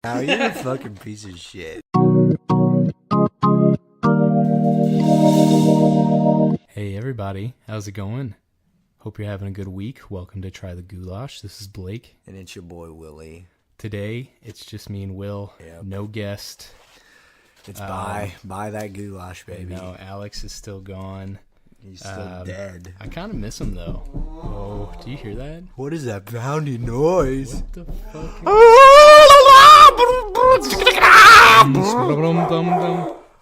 Now you're a fucking piece of shit. Hey everybody, how's it going? Hope you're having a good week. Welcome to Try the Goulash. This is Blake. And it's your boy Willie. Today, it's just me and Will. Yep. No guest. It's buy that goulash, baby. No, Alex is still gone. He's still dead. I kind of miss him though. Oh, do you hear that? What is that pounding noise? What the fuck?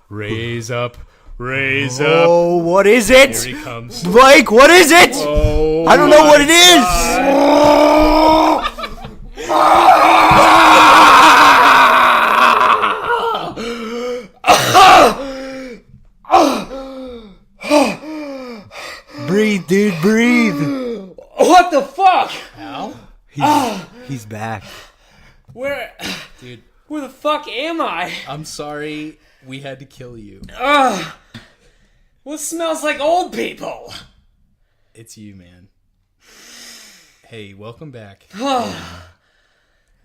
Raise up. Raise up. Oh, what is it? Here he comes. Blake, what is it? Oh, I don't know what it is. Breathe, dude, breathe. What the fuck? Al? He's back. Where Dude, the fuck am I? I'm sorry we had to kill you. What smells like old people? It's you, man. Hey, welcome back. How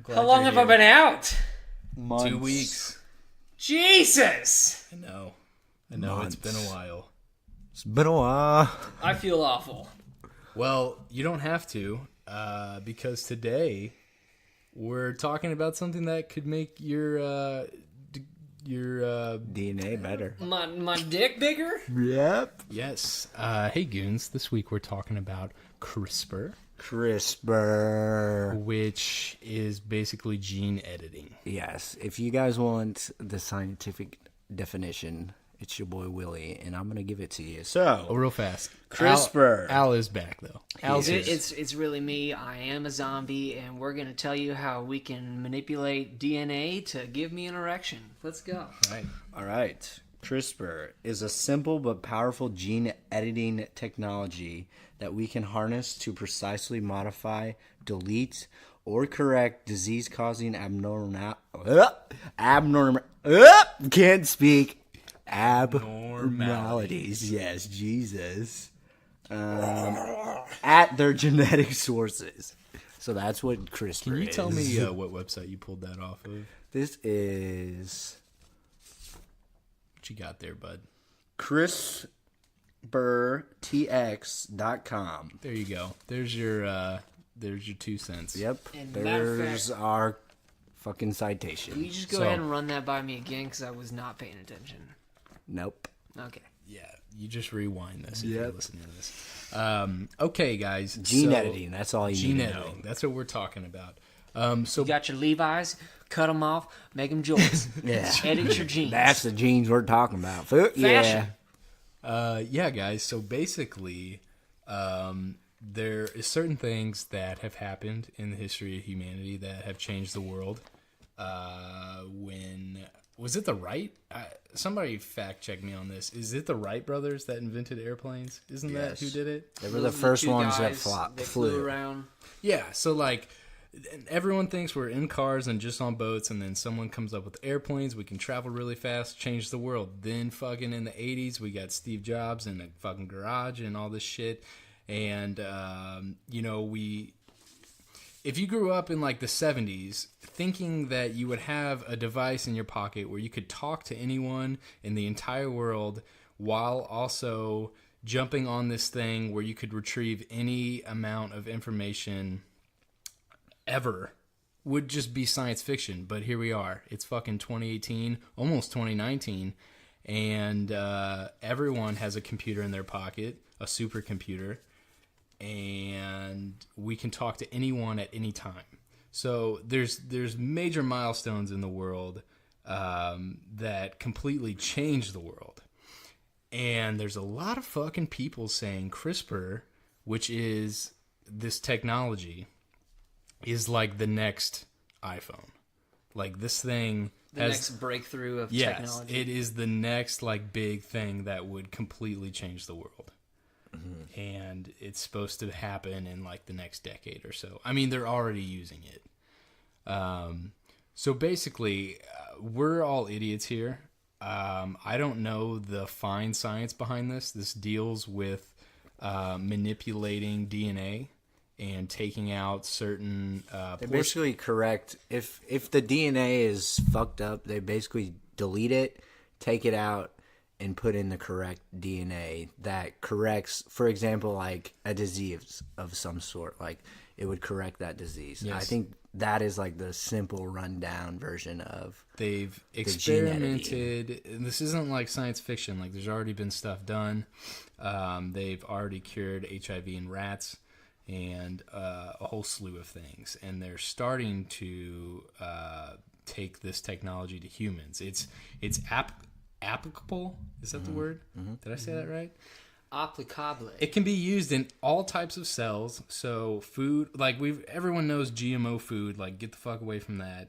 long have I been out? 2 weeks. Jesus! I know. It's been a while. It's been a while. I feel awful. Well, you don't have to, because today we're talking about something that could make your DNA better. My dick bigger? Yep. yes. Hey, goons. This week we're talking about CRISPR, CRISPR. which is basically gene editing. Yes. If you guys want the scientific definition, it's your boy Willie, and I'm gonna give it to you. Oh, So, real fast. CRISPR. Al is back though. Al's here. It's really me. I am a zombie, and we're gonna tell you how we can manipulate DNA to give me an erection. Let's go. Right. all right. CRISPR is a simple but powerful gene editing technology that we can harness to precisely modify, delete, or correct disease-causing can't speak. Abnormalities. Yes, Jesus. At their genetic sources. So that's what CRISPR is. Can you tell me what website you pulled that off of? This is What you got there, bud? CRISPRTX.com. There you go. There's your 2 cents. Yep. And matter of There's fact- our fucking Can citation. you just go So- ahead and run that by me again? Because I was not paying attention. Nope. Okay. Yeah, you just rewind this if Yep. you're listening to this. Okay, guys. Gene so- editing. That's all you Gene need to editing. know. That's what we're talking about. So You got your Levi's, cut them off, make them Jordans. Yeah. Edit your jeans. That's the genes we're talking about. Fuck yeah. Fashion. yeah, guys. So basically, there is certain things that have happened in the history of humanity that have changed the world. When was it the Wright? Somebody fact check me on this. Is it the Wright brothers that invented airplanes? Isn't that Yes. who did it? They were the Those are first two ones that guys, they flew. around. Yeah, so like everyone thinks we're in cars and just on boats, and then someone comes up with airplanes. We can travel really fast, change the world. Then fucking in the 80s, we got Steve Jobs in a fucking garage and all this shit. And, if you grew up in like the 70s thinking that you would have a device in your pocket where you could talk to anyone in the entire world while also jumping on this thing where you could retrieve any amount of information ever would just be science fiction. But here we are. It's fucking 2018, almost 2019, and everyone has a computer in their pocket, a supercomputer, and we can talk to anyone at any time. So there's major milestones in the world that completely change the world. And there's a lot of fucking people saying CRISPR, which is this technology, is like the next iPhone. Like this thing The next breakthrough of yes, technology. it is the next like big thing that would completely change the world. And it's supposed to happen in like the next decade or so. I mean, they're already using it. So basically, we're all idiots here. I don't know the fine science behind this. This deals with manipulating DNA and taking out certain They portions. basically correct if the DNA is fucked up. They basically delete it, take it out, and put in the correct DNA that corrects, for example, like a disease of some sort. Like it would correct that disease. Yes. I think that is like the simple rundown version of. They've gene editing. experimented, and this isn't like science fiction. Like there's already been stuff done. They've already cured HIV in rats and a whole slew of things, and they're starting to take this technology to humans. It's applicable. Is that the word? Did I say that right? Applicable. It can be used in all types of cells. So food, like everyone knows GMO food. Like get the fuck away from that.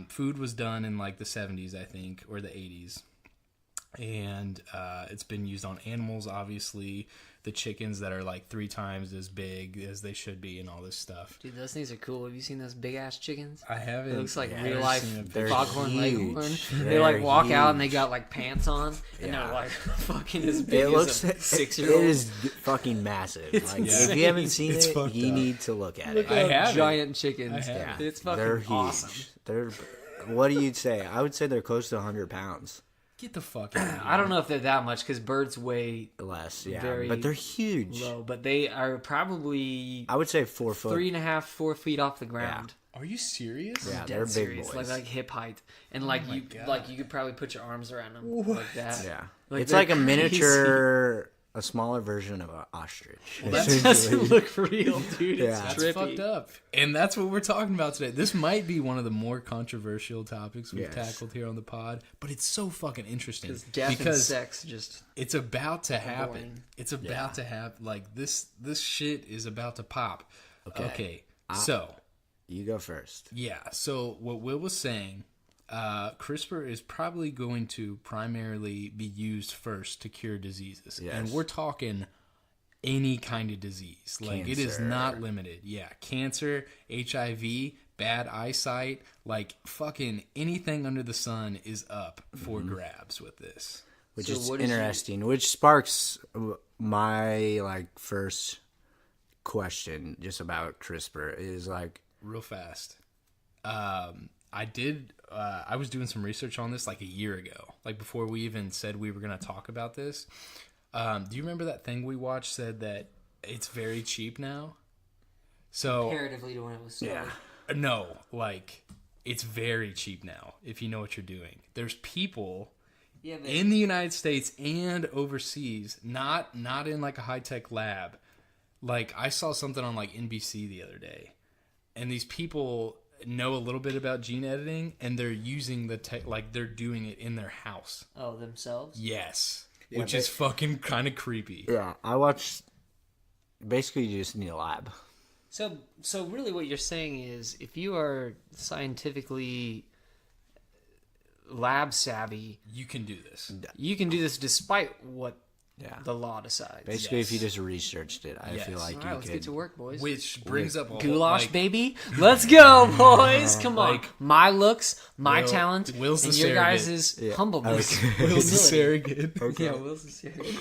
Food was done in like the 70s, I think, or the 80s, and it's been used on animals. Obviously, the chickens that are like 3 times as big as they should be, and all this stuff. Dude, those things are cool. Have you seen those big ass chickens? I haven't. It looks like Yeah, real I've life seen a They're foghorn huge. leghorn. They They're like walk out and they huge. got like pants on, and Yeah. they're like fucking as big It looks as a it 6-year-old. is fucking massive. Like if insane. you haven't seen It's it, fucked you up. need to look at Look it. I at haven't. giant chickens. I haven't. It's fucking They're huge. awesome. They're. What do you say? I would say they're close to 100 pounds. Get the fuck out of here. I don't know if they're that much because birds weigh Less, yeah, Very but they're huge. low, but they are probably I would say 4 foot. 3.5, 4 feet off the ground. Are you serious? Yeah, Dead they're big serious, boys. like hip height, and like my you, God. like you could probably put your arms around them like that. Yeah, Like, it's they're like a crazy. miniature, a smaller version of an ostrich. That essentially. doesn't look real, dude. It's Yeah. That's trippy. fucked up. And that's what we're talking about today. This might be one of the more controversial topics we've Yes. tackled here on the pod, but it's so fucking interesting Because death and because sex just it's about to happen. boring. It's about to happen. Like this shit is about to pop. Okay. Ah. So, You go first. yeah. So what Will was saying, CRISPR is probably going to primarily be used first to cure diseases. Yes. And we're talking any kind of disease. Like it is Cancer. not limited. Yeah. Cancer, HIV, bad eyesight, like fucking anything under the sun is up for grabs with this. Which So is what is your- interesting. Which sparks my like first question just about CRISPR is like, Real fast. I was doing some research on this like a year ago, like before we even said we were going to talk about this. Do you remember that thing we watched said that it's very cheap now? So comparatively to when it was started. no, like it's very cheap now if you know what you're doing. There's people Yeah, but in the United States and overseas, not in like a high-tech lab. Like I saw something on like NBC the other day, and these people know a little bit about gene editing, and they're using the tech, like they're doing it in their house. oh, themselves. Yes, Yeah, which is fucking kind of creepy. yeah, I watched. Basically, you just need a lab. So really, what you're saying is, if you are scientifically lab savvy, You can do this. you can do this despite what Yeah. the law decides. Basically, if you Yes. just researched it, I Yes. feel like All right, you let's could. get to work, boys. Which brings up a whole, Goulash, like, baby. Let's go, boys. Come on. like- My looks, my Will- talent, Will's and the your surrogate. guys' Yeah. humbleness. Okay. Will's the Humility. surrogate. Yeah, Will's the surrogate.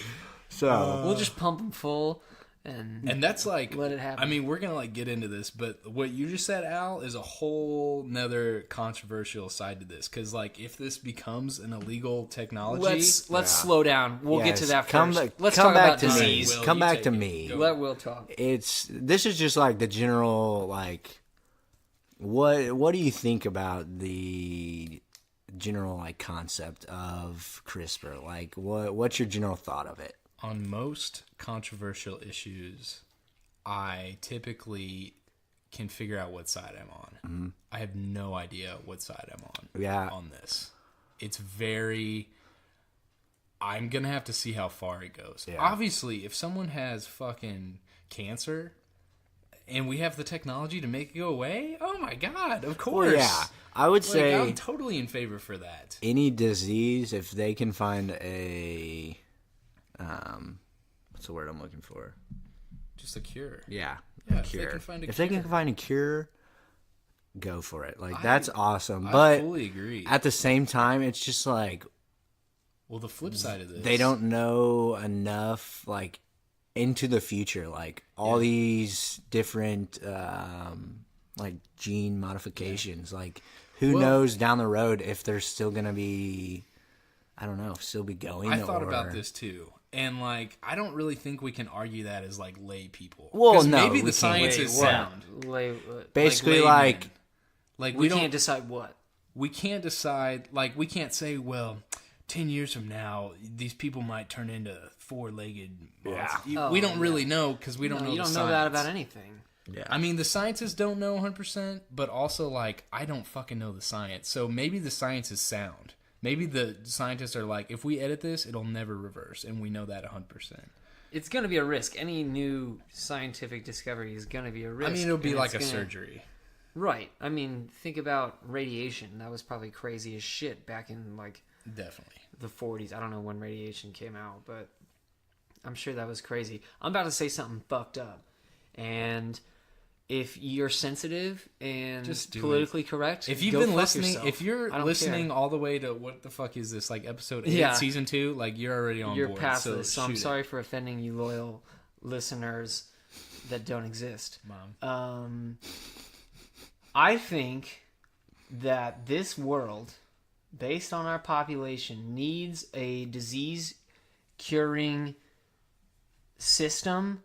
So We'll just pump them full and And that's like, Let it happen. I mean, we're gonna like get into this, but what you just said, Al, is a whole nother controversial side to this. Because like, if this becomes an illegal technology, let's Yeah. slow down. We'll get to Yes, that come first. ba- Let's come talk back about to me. disease. Will, Come you back take to it. me. Go. Let Will talk. This is just like the general like. What do you think about the general like concept of CRISPR? Like, what's your general thought of it? on most controversial issues, I typically can figure out what side I'm on. Mm-hmm. I have no idea what side I'm on. Yeah. On this, it's very. I'm gonna have to see how far it goes. Yeah. Obviously, if someone has fucking cancer, and we have the technology to make it go away, oh my god, of course. Well, yeah, I would Like, say I'm totally in favor for that. any disease, if they can find a, what's the word I'm looking for? Just a cure. Yeah, Yeah, a if they cure. can find a If they cure. can find a cure, go for it. Like that's awesome. I But fully agree. at the same time, it's just like Well, the flip side of this, they don't know enough. Like into the future, like all these different like gene modifications. Like who knows down the road if there's still gonna be, I don't know, still be going. I thought about this too. And like, I don't really think we can argue that as like lay people. Well, 'Cause no, maybe we the can't. science Wait, is what? sound. Basically, laymen. like Like we don't can't decide what. we can't decide. Like we can't say, well, 10 years from now, these people might turn into four-legged monsters. Oh, we don't yeah. really know because we don't know. You don't the know that science. about anything. yeah. I mean, the scientists don't know 100%, but also, like, I don't fucking know the science. So maybe the science is sound. Maybe the scientists are like, if we edit this, it'll never reverse, and we know that 100%. It's going to be a risk. Any new scientific discovery is going to be a risk. I mean, it'll be and like a it's gonna- surgery. Right. I mean, think about radiation. That was probably crazy as shit back in, like, Definitely. the 40s. I don't know when radiation came out, but I'm sure that was crazy. I'm about to say something fucked up. And if you're sensitive and Just do politically correct, If you've go been fuck listening, yourself. if you're I don't listening care. all the way to what the fuck is this, like episode 8, Yeah. season 2, like you're already on You're board. past so this, so I'm shoot it, sorry for offending you loyal listeners that don't exist. Mom. I think that this world, based on our population, needs a disease curing system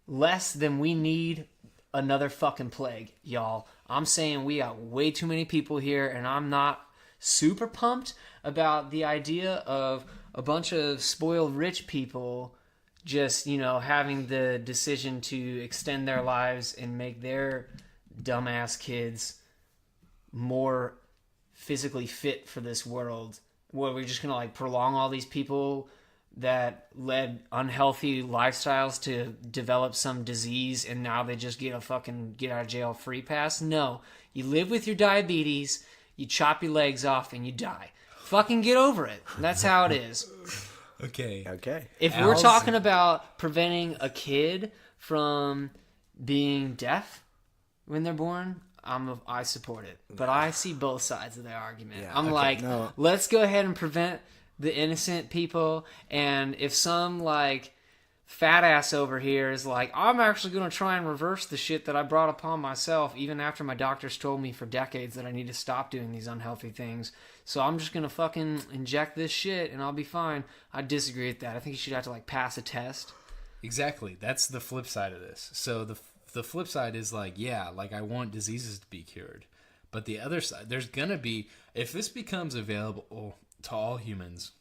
less than we need another fucking plague, y'all. I'm saying we got way too many people here, and I'm not super pumped about the idea of a bunch of spoiled rich people just, having the decision to extend their lives and make their dumbass kids more physically fit for this world. Where we're just gonna like prolong all these people that led unhealthy lifestyles to develop some disease and now they just get a fucking get out of jail free pass. No, you live with your diabetes, you chop your legs off and you die. Fucking get over it. That's how it is. Okay. If we're Al's- talking about preventing a kid from being deaf when they're born, I support it. But I see both sides of the argument. Yeah, I'm okay, like, no. let's go ahead and prevent the innocent people. And if some like fat ass over here is like, I'm actually going to try and reverse the shit that I brought upon myself, even after my doctors told me for decades that I need to stop doing these unhealthy things. So I'm just going to fucking inject this shit and I'll be fine. I disagree with that. I think you should have to like pass a test. Exactly. That's the flip side of this. So the flip side is like, yeah, like I want diseases to be cured. But the other side, there's going to be, if this becomes available to all humans,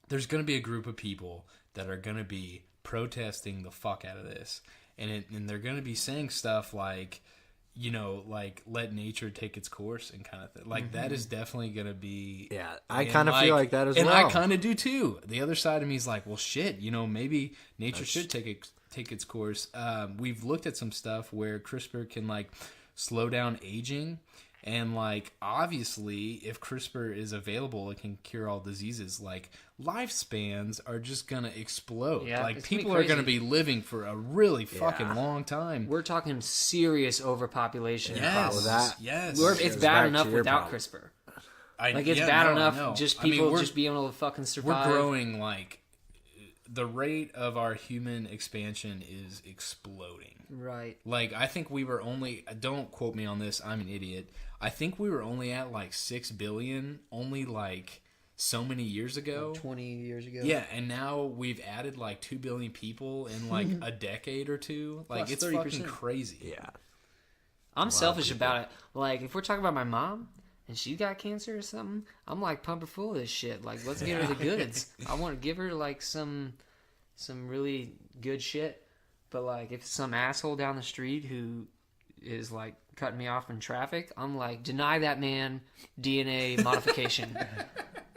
there's going to be a group of people that are going to be protesting the fuck out of this. And they're going to be saying stuff like, like let nature take its course and kind of thing. Like that is definitely going to be. Yeah, I and, kind of feel like that as and well. I kind of do too. The other side of me is like, well, shit, maybe nature should take its course. We've looked at some stuff where CRISPR can like slow down aging, and like obviously, if CRISPR is available, it can cure all diseases. Like lifespans are just gonna explode. Yeah, like it's gonna be people are gonna crazy. be living for a really fucking long time. We're talking serious overpopulation. Yes, that- yes. It's Goes bad back to enough your without problem. CRISPR. Like It's bad enough just people we're- just being able to fucking survive. We're growing like the rate of our human expansion is exploding. Right. Like I think we were only, don't quote me on this, I'm an idiot. I think we were only at like 6 billion only like so many years ago. 20 years ago. Yeah, and now we've added like 2 billion people in like a decade or two. Like Plus it's 30%. fucking crazy. Yeah. I'm selfish about it. Like, if we're talking about my mom and she got cancer or something, I'm like, pump her full of this shit. Like, let's give her the goods. I want to give her like some really good shit. But like, if some asshole down the street who is like cutting me off in traffic, I'm like, deny that man DNA modification.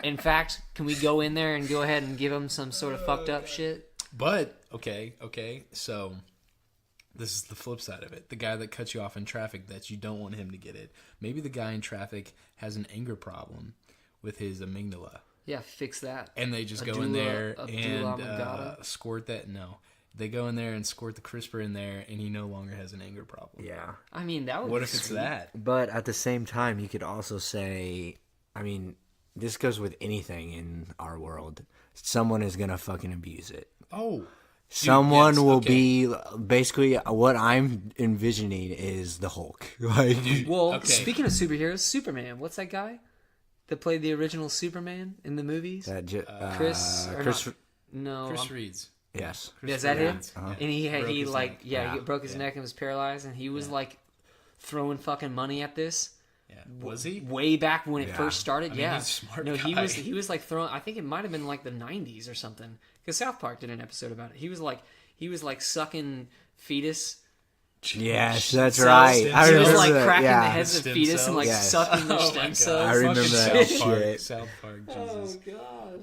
In fact, can we go in there and go ahead and give him some sort of fucked up shit? But okay, so this is the flip side of it. The guy that cuts you off in traffic that you don't want him to get it. Maybe the guy in traffic has an anger problem with his amygdala. Yeah, fix that. And they just go in there and squirt that. No. They go in there and squirt the CRISPR in there and he no longer has an anger problem. Yeah. I mean, that would What be if it's sweet. that? But at the same time, you could also say, I mean, this goes with anything in our world. Someone is going to fucking abuse it. Oh, Someone yes, will okay. be basically what I'm envisioning is the Hulk. Like, Well, Okay. speaking of superheroes, Superman. What's that guy that played the original Superman in the movies? Chris. Or Chris. not. No. Chris Reed's. Yes. Yeah, is that him? Reed's. And he Broke he his like neck. he broke his neck and was paralyzed, and he was like throwing fucking money at this. Yeah. Was he? Way back when it Yeah. first started, I mean, yeah. he's a smart no, guy. he was like throwing. I think it might have been like the '90s or something. Because South Park did an episode about it. He was like sucking fetus. Yes, that's cells. right. Stem I He cells. was remember like that. cracking Yeah. the heads of Stem fetus and like cells? Yes. sucking their Oh my stem God. cells. I remember Fucking that South Park. shit. South Park. Jesus.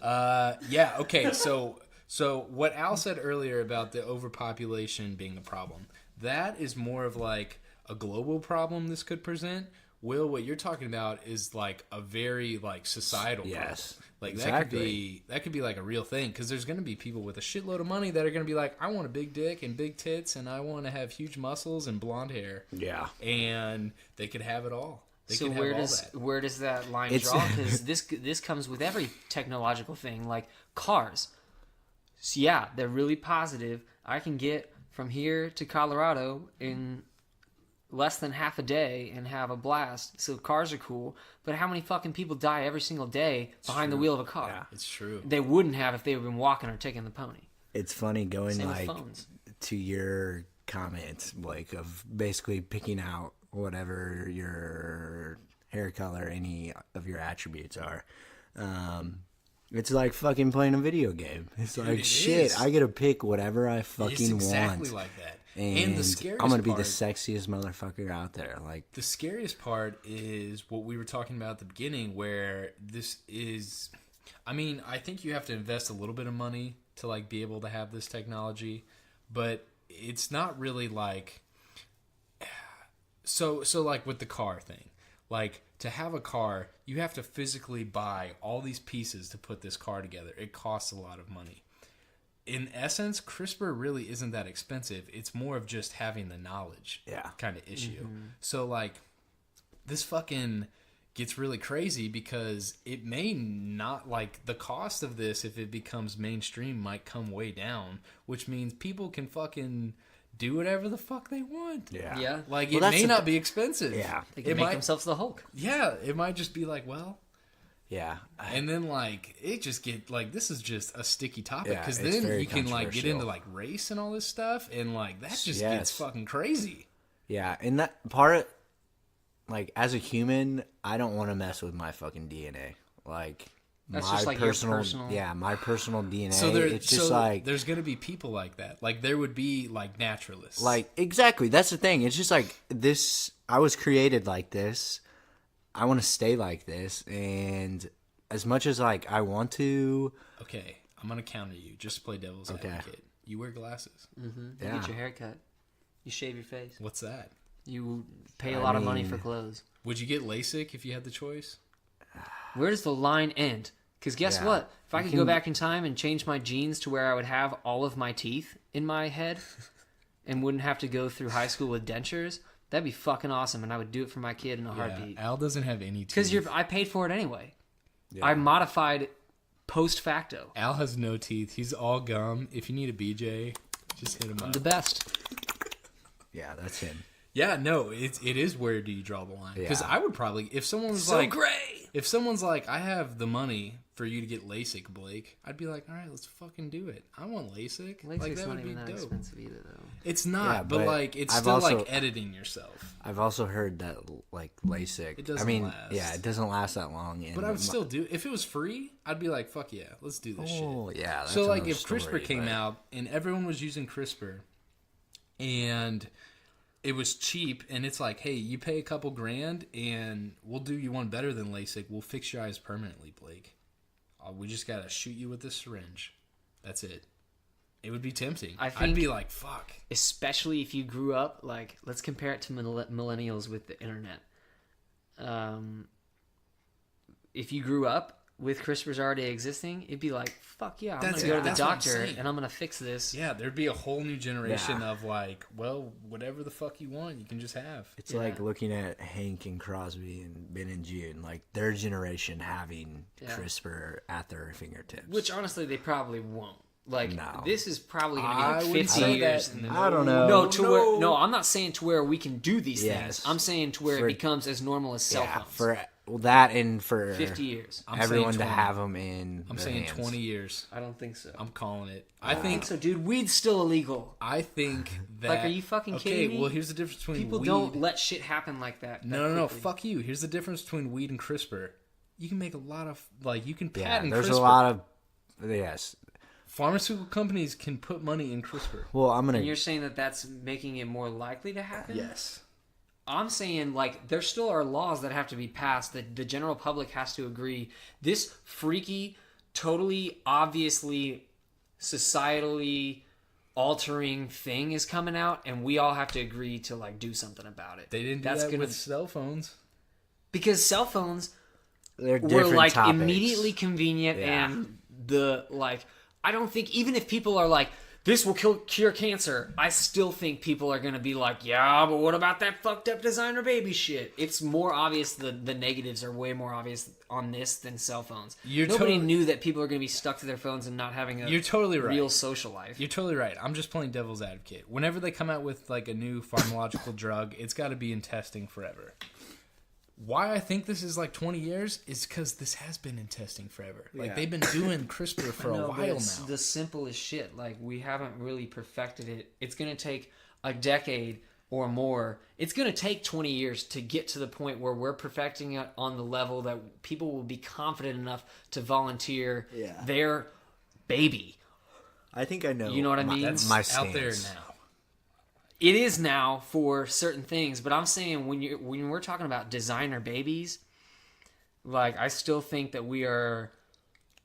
God. Yeah. Okay. So what Al said earlier about the overpopulation being a problem, that is more of like a global problem this could present. Will, what you're talking about is like a very like societal problem. Yes, Like exactly. that could be like a real thing, because there's going to be people with a shitload of money that are going to be like, I want a big dick and big tits and I want to have huge muscles and blonde hair, Yeah. and they could have it all. They So could have all that. where does that line It's- draw? Because this comes with every technological thing, like cars. So yeah, they're really positive. I can get from here to Colorado in less than half a day and have a blast. So cars are cool. But how many fucking people die every single day behind the wheel of a car? Yeah. It's true. They wouldn't have if they had been walking or taking the pony. It's funny going Same with like phones. to your comments, like of basically picking out whatever your hair color, any of your attributes are. It's like fucking playing a video game. It's like it shit. is. I get to pick whatever I It's fucking exactly want, like that. and the scariest I'm gonna be part, the sexiest motherfucker out there. Like, the scariest part is what we were talking about at the beginning, where this is, I mean, I think you have to invest a little bit of money to like be able to have this technology, but it's not really like, so like with the car thing, like to have a car, you have to physically buy all these pieces to put this car together. It costs a lot of money. In essence, CRISPR really isn't that expensive. It's more of just having the knowledge Yeah. kind of issue. So, like, this fucking gets really crazy because it may not, like, the cost of this, if it becomes mainstream, might come way down, which means people can fucking do whatever the fuck they want. yeah, Yeah. Like, Well, it that's may the not be expensive. Yeah. They can It make might, themselves the Hulk. yeah, it might just be like, well, yeah. and then like it just get like, this is just a sticky topic, Yeah, because it's then very you can like get into controversial. like race and all this stuff, and like that just Yes. gets fucking crazy. Yeah, and that part, like, as a human, I don't want to mess with my fucking DNA. Like, That's my just like your personal, personal- yeah, my personal DNA. So there, it's just like, there's gonna be people like that. Like there would be like naturalists. exactly. That's the thing. It's just like this. I was created like this. I want to stay like this, and as much as like I want to, okay, I'm gonna counter you just to play devil's Okay. advocate. You wear glasses. You Yeah. get your hair cut. You shave your face. What's that? You pay a I lot of money mean- for clothes. Would you get LASIK if you had the choice? Where does the line end? Because guess Yeah. what? If I You could can- go back in time and change my genes to where I would have all of my teeth in my head and wouldn't have to go through high school with dentures, that'd be fucking awesome. And I would do it for my kid in a heartbeat. Al doesn't have any teeth. Because I paid for it anyway. I modified post facto. Al has no teeth. He's all gum. If you need a BJ, just hit him up. The best. yeah, that's him. Yeah, no, it is where do you draw the line? Because Yeah. I would probably, if someone was So like, great. if someone's like, I have the money for you to get LASIK, Blake, I'd be like, all right, let's fucking do it. I want LASIK. Like LASIK's that not would be even that dope. expensive either, though. It's not, Yeah, but but like it's I've still also- like editing yourself. I've also heard that like LASIK. It doesn't I mean, last. yeah, it doesn't last that long. And But I would still do, if it was free, I'd be like, fuck yeah, let's do this shit. Oh yeah. That's So like another if CRISPR story, came but- out and everyone was using CRISPR and it was cheap and it's like, hey, you pay a couple grand and we'll do you one better than LASIK. We'll fix your eyes permanently, Blake. We just gotta shoot you with this syringe. That's it. It would be tempting. I I'd think- be like, fuck. Especially if you grew up, like, let's compare it to millennials with the internet. If you grew up with CRISPR's already existing, it'd be like, fuck yeah, I'm That's gonna go it. to the That's what I'm doctor saying. and I'm gonna fix this. Yeah, there'd be a whole new generation Yeah. of like, well, whatever the fuck you want, you can just have. It's Yeah. like looking at Hank and Crosby and Ben and June, like their generation having Yeah. CRISPR at their fingertips. Which honestly, they probably won't. Like No. this is probably going to be I like wouldn't 50 say years. that. And then, I don't know. No, I'm not saying to where we can do these Yes. things. I'm saying to where For- it becomes as normal as cell Yeah, phones. for that and for 50 years. I'm everyone saying to 20. have them in. I'm their saying hands. 20 years. I don't think so. I'm calling it. I think so, dude. Weed's still illegal. I think that. Like, are you fucking okay, kidding me? well, here's the difference between People weed. don't let shit happen like that. No. quickly. Fuck you. Here's the difference between weed and CRISPR. You can make a lot of you can Yeah, patent there's CRISPR. a lot of yes. Pharmaceutical companies can put money in CRISPR. Well, I'm gonna. And you're saying that that's making it more likely to happen? Yes. I'm saying, like, there still are laws that have to be passed that the general public has to agree. This freaky, totally, obviously, societally altering thing is coming out, and we all have to agree to, like, do something about it. They didn't do That's that gonna, with cell phones. because cell phones They're were, different like, topics. immediately convenient, Yeah. and the, like, I don't think, even if people are like, this will cure cancer, I still think people are going to be like, yeah, but what about that fucked up designer baby shit? It's more obvious, the negatives are way more obvious on this than cell phones. You're Nobody totally- knew that people are going to be stuck to their phones and not having a You're totally right. real social life. You're totally right. I'm just playing devil's advocate. Whenever they come out with like a new pharmacological drug, it's got to be in testing forever. Why I think this is like 20 years is because this has been in testing forever. Like Yeah. they've been doing CRISPR for No, a but while it's now. the simplest shit. Like, we haven't really perfected it. It's going to take a decade or more. It's going to take 20 years to get to the point where we're perfecting it on the level that people will be confident enough to volunteer Yeah. their baby. I think I know. You know what I mean? That's my out there stance. now. It is now for certain things, but I'm saying when we're talking about designer babies, like, I still think that we are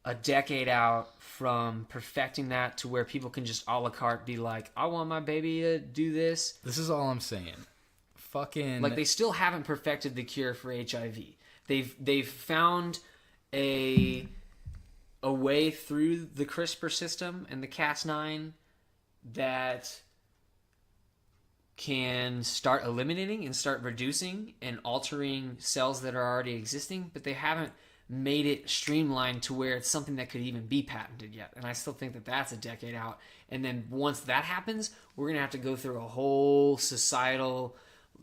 a decade out from perfecting that to where people can just a la carte be like, I want my baby to do this. This is all I'm saying. Fucking Like, they still haven't perfected the cure for HIV. They've found a way through the CRISPR system and the Cas9 that can start eliminating and start reducing and altering cells that are already existing, but they haven't made it streamlined to where it's something that could even be patented yet. And I still think that that's a decade out. And then once that happens, we're going to have to go through a whole societal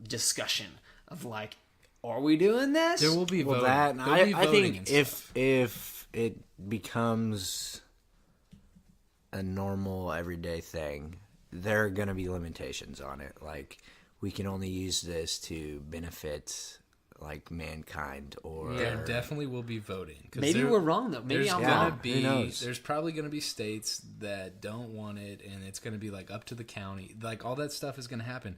discussion of, like, are we doing this? there will be Well, voting. that There'll be I voting think and stuff. if it becomes a normal everyday thing, there are gonna be limitations on it. Like, we can only use this to benefit like mankind, or There definitely will be voting. 'Cause Maybe there- we're wrong, though. Maybe There's I'm gonna wrong. be Who knows? there's probably gonna be states that don't want it, and it's gonna be like up to the county. Like all that stuff is gonna happen.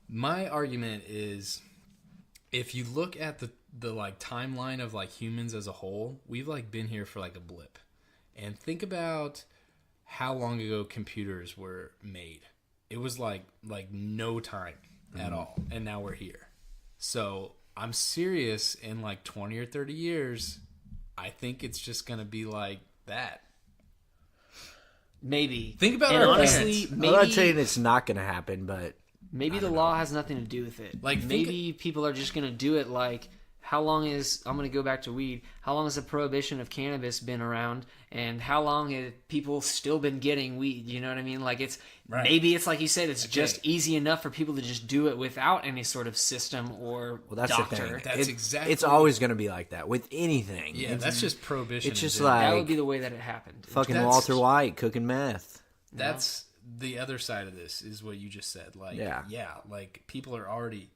My argument is, if you look at the like timeline of like humans as a whole, we've like been here for like a blip, and think about how long ago computers were made. It was like no time at all, and now we're here. So I'm serious. In like 20 or 30 years, I think it's just gonna be like that. Maybe. Think about and our honestly, parents. I'm not maybe saying it's not gonna happen, but maybe the law has nothing to do with it. Like, maybe people are just gonna do it. Like, how long is, I'm gonna go back to weed. How long has the prohibition of cannabis been around, and how long have people still been getting weed? You know what I mean? Like, it's Right. maybe it's like you said, it's just easy enough for people to just do it without any sort of system or well, that's doctor. the thing. That's exactly- It's always gonna be like that with anything. Yeah, that's just prohibition. It's in just general. like That would be the way that it happened. fucking That's- Walter White cooking meth. That's the other side of this, is what you just said. Like, Yeah. like people are already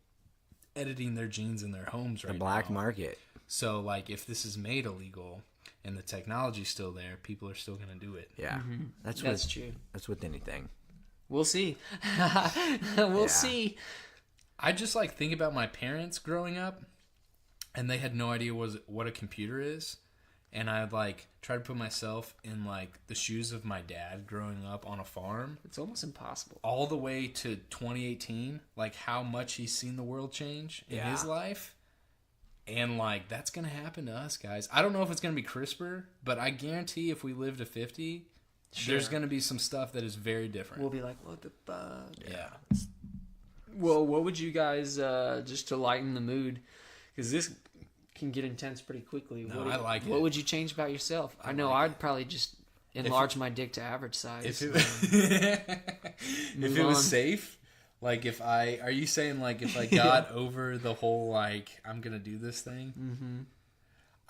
editing their genes in their homes right The black now. market. So, like, if this is made illegal and the technology's still there, people are still going to do it. Yeah, that's That's with, true. That's with anything. We'll see. We'll see. I just, like, think about my parents growing up, and they had no idea what a computer is. And I'd, like, try to put myself in, like, the shoes of my dad growing up on a farm. It's almost impossible. All the way to 2018, like, how much he's seen the world change in his life. And, like, that's going to happen to us, guys. I don't know if it's going to be CRISPR, but I guarantee if we live to 50, there's going to be some stuff that is very different. We'll be like, what the fuck? Yeah. Well, what would you guys, just to lighten the mood, because this can get intense pretty quickly. No, I like What it. would you change about yourself? I know I'd probably just enlarge my dick to average size. If it was safe, like are you saying like if I got over the whole like I'm gonna do this thing,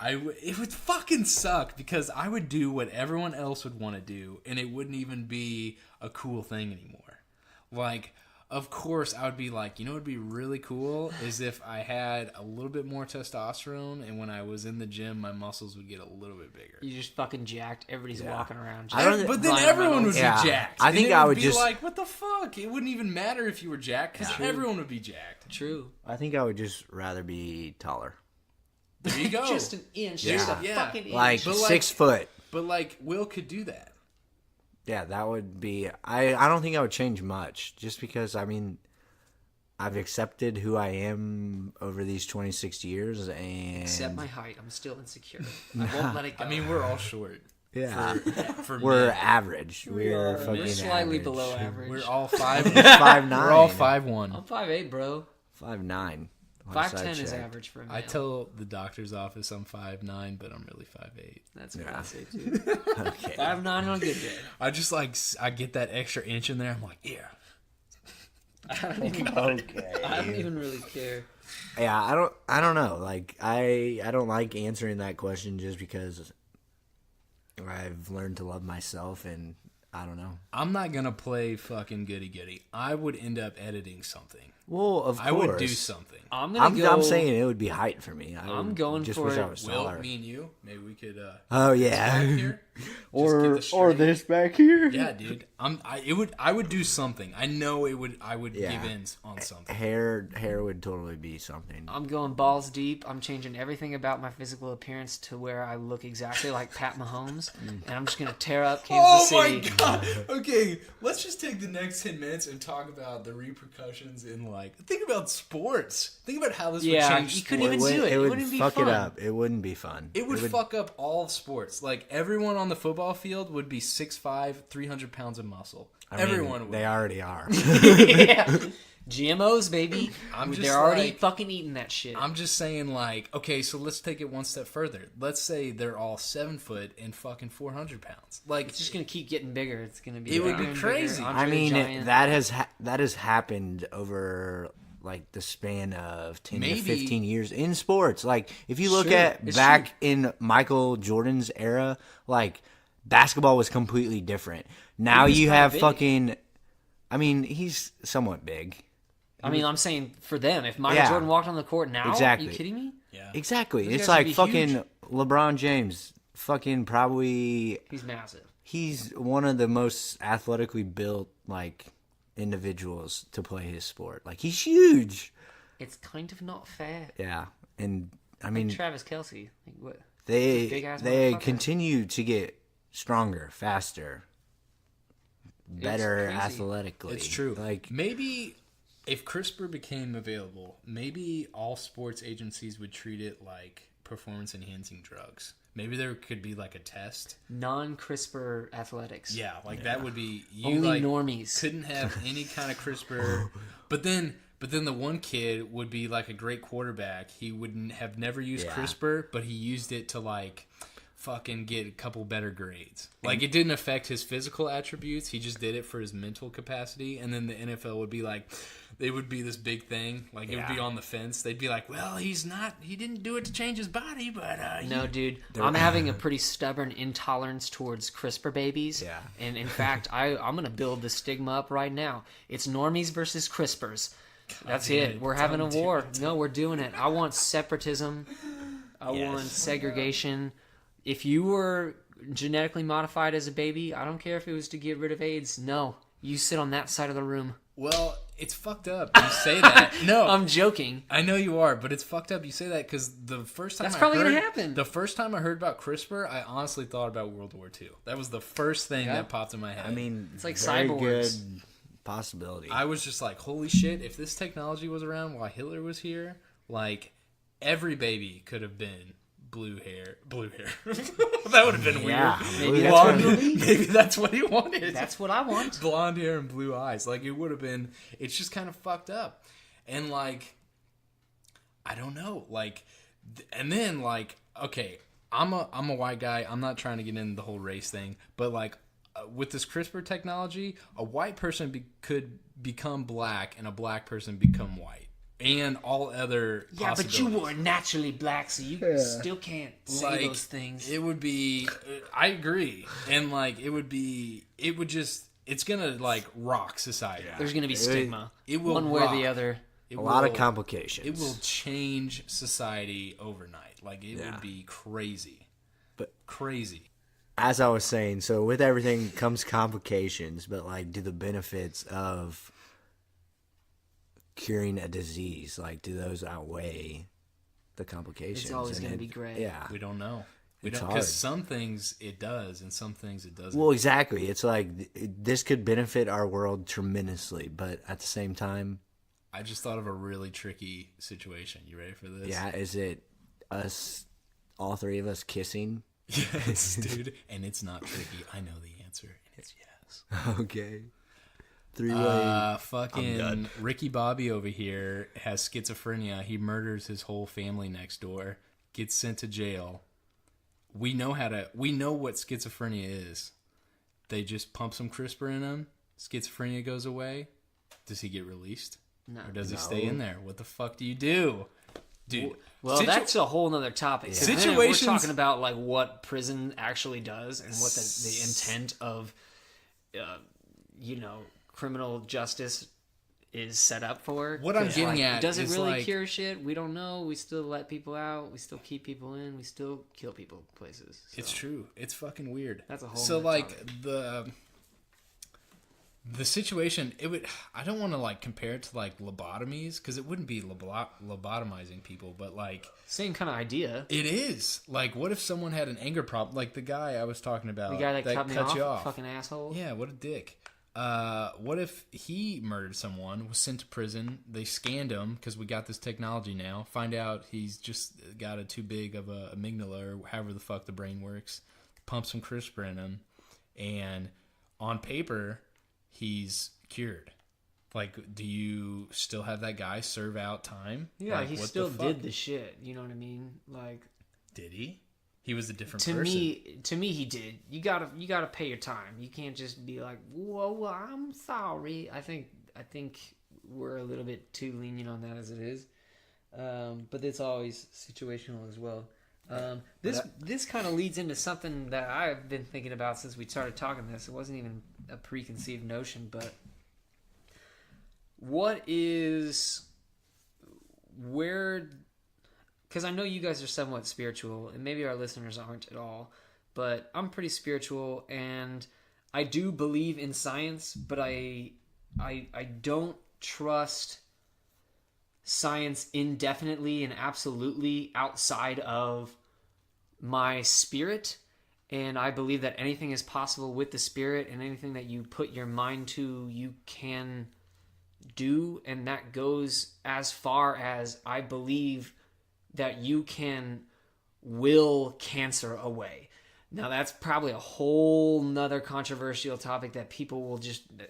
it would fucking suck because I would do what everyone else would want to do, and it wouldn't even be a cool thing anymore. Like, of course, I would be like, you know what would be really cool is if I had a little bit more testosterone, and when I was in the gym, my muscles would get a little bit bigger. You just fucking jacked. Everybody's walking around. But then everyone would be jacked. I think and I would be just like, what the fuck? It wouldn't even matter if you were jacked because everyone would be jacked. True. I think I would just rather be taller. There you go. Just an inch. Yeah. Just a Yeah. fucking inch. Like But, like- 6 foot. But like Will could do that. Yeah, that would be. I don't think I would change much, just because I've accepted who I am over these 26 years, and Except my height. I'm still insecure. I won't let it go. I mean, we're all short. yeah, For we're men. average. We're We're fucking slightly average. below average. We're all 5'9". 5'9". We're all 5'1". I'm 5'8", bro. 5'9". 5'10" is average for a male. I tell the doctor's office I'm 5'9", but I'm really 5'8". That's what Yeah. I say too. Okay. 5'9" on a good day. I just I get that extra inch in there. I'm like, yeah. I don't even really care. Yeah, I don't know. Like I don't like answering that question just because I've learned to love myself, and I don't know. I'm not gonna play fucking goody goody. I would end up editing something. Well, of course. I would do something. I'm saying it would be height for me. I'm going just for wish I it. was Will, taller. me and you, maybe we could Oh back yeah. here. or Just get the this back here. Yeah, dude. I would do something. I know I would Yeah. give in on something. Hair would totally be something. I'm going balls deep. I'm changing everything about my physical appearance to where I look exactly like Pat Mahomes, and I'm just gonna tear up Kansas City. my god. Okay, let's just take the next 10 minutes and talk about the repercussions in think about sports. Think about how this would Yeah, change you sports. couldn't even do it. It It would wouldn't be fuck fun. it up. It wouldn't be fun. It would fuck up all sports. Like, everyone on the football field would be 6'5", 300 pounds of muscle. Everyone would. They already are. Yeah. GMOs, baby. I'm just They're already like- fucking eating that shit. I'm just saying, okay, so let's take it one step further. Let's say they're all 7 foot and fucking 400 pounds. Like, It's just gonna keep getting bigger. It's gonna be. It would bigger be and crazy. bigger. I Andre the mean, Giant. that has happened over the span of 10 Maybe. to 15 years in sports. Like, if you look Sure, at it's back in Michael Jordan's era, basketball was completely different. Now He was you kinda have big. fucking. I mean, he's somewhat big. I mean, I'm saying for them, if Michael Yeah. Jordan walked on the court now, Exactly. are you kidding me? yeah. Exactly. Those It's guys would like be fucking huge. LeBron James. Fucking probably. He's massive. He's one of the most athletically built individuals to play his sport. He's huge. It's kind of not fair. Yeah, and I mean Travis Kelce, what? they big-ass they motherfucker. continue to get stronger, faster, better crazy. athletically. It's true. Like Maybe if CRISPR became available, maybe all sports agencies would treat it like performance-enhancing drugs. Maybe there could be a test. Non-CRISPR athletics. Yeah, that would be you Only normies. couldn't have any kind of CRISPR. But then the one kid would be a great quarterback. He wouldn't have never used Yeah. CRISPR, but he used it to fucking get a couple better grades. It didn't affect his physical attributes. He just did it for his mental capacity. And then the NFL would be they would be this big thing. It would be Yeah. on the fence. They'd be like, well, he didn't do it to change his body, but No, dude. I'm having a pretty stubborn intolerance towards CRISPR babies. Yeah. And in fact, I'm going to build the stigma up right now. It's normies versus CRISPRs. That's damn it. it. We're having a Don't do war. No, we're doing it. I want separatism. I want segregation. If you were genetically modified as a baby, I don't care if it was to get rid of AIDS. No. You sit on that side of the room. well, it's fucked up. You say that. No. I'm joking. I know you are, but it's fucked up you say that because the first time That's probably gonna happen. The first time I heard about CRISPR, I honestly thought about World War II. That was the first thing that popped in my head. I mean, It's like very cyborgs. good possibility. I was just like, holy shit, if this technology was around while Hitler was here, every baby could have been blue hair. That would have been Yeah. weird. Maybe that's Blonde, what he- maybe that's what he wanted. That's what I want. Blonde hair and blue eyes. It would have been. It's just kind of fucked up, and I don't know. And then okay, I'm a white guy. I'm not trying to get into the whole race thing, but like with this CRISPR technology, a white person could become black and a black person become white, and all other Yeah, but you were naturally black, so you still can't say like, those things. It would be. I agree, and like it would just. It's gonna like rock society. There's gonna be stigma. It will one way or the rock. other. It A lot of will- complications. It will change society overnight. Like it Yeah. would be crazy. But- crazy. As I was saying, so with everything comes complications, but like, do the benefits of curing a disease, like, do those outweigh the complications? It's always And gonna be great. Yeah. We don't know. We It's don't hard. because some things it does and some things it doesn't. Well, exactly. It's like this could benefit our world tremendously, but at the same time, I just thought of a really tricky situation. You ready for this? yeah, is it us, all three of us kissing? Yes, dude. And it's not tricky. I know the answer, and it's yes. Okay. Three-way. Fucking Ricky Bobby over here has schizophrenia. He murders his whole family next door, gets sent to jail. We know what schizophrenia is. They just pump some CRISPR in him. Schizophrenia goes away. Does he get released? No. Or does he stay in there? What the fuck do you do? Dude. Well, that's a whole nother topic. 'Cause then Situations- we're talking about like what prison actually does and what the intent of, criminal justice is set up for. What I'm 'Cause, getting like, at does it is, really like- cure shit? We don't know. We still let people out. We still keep people in. We still kill people places. So. It's true. It's fucking weird. That's a whole So nother like topic. the situation, it would. I don't want to like compare it to like lobotomies because it wouldn't be lobotomizing people, but like Same kind of idea. it is. Like, what if someone had an anger problem? Like the guy I was talking about, The guy that cut me you off. fucking asshole. Yeah, what a dick. What if he murdered someone, was sent to prison, they scanned him because we got this technology now, find out he's just got a too big of a amygdala or however the fuck the brain works, pump some CRISPR in him, and on paper, he's cured. Like, do you still have that guy serve out time? Yeah, Like, he what the still fuck? did the shit. You know what I mean? Like Did he? He was a different to person. me, he did. You gotta pay your time. You can't just be like, "Whoa, I'm sorry." I think we're a little bit too lenient on that as it is, but it's always situational as well. This kind of leads into something that I've been thinking about since we started talking this. It wasn't even a preconceived notion, but because I know you guys are somewhat spiritual, and maybe our listeners aren't at all, but I'm pretty spiritual, and I do believe in science, but I don't trust science indefinitely and absolutely outside of my spirit. And I believe that anything is possible with the spirit, and anything that you put your mind to, you can do. And that goes as far as I believe that you can will cancer away. Now, that's probably a whole nother controversial topic that people will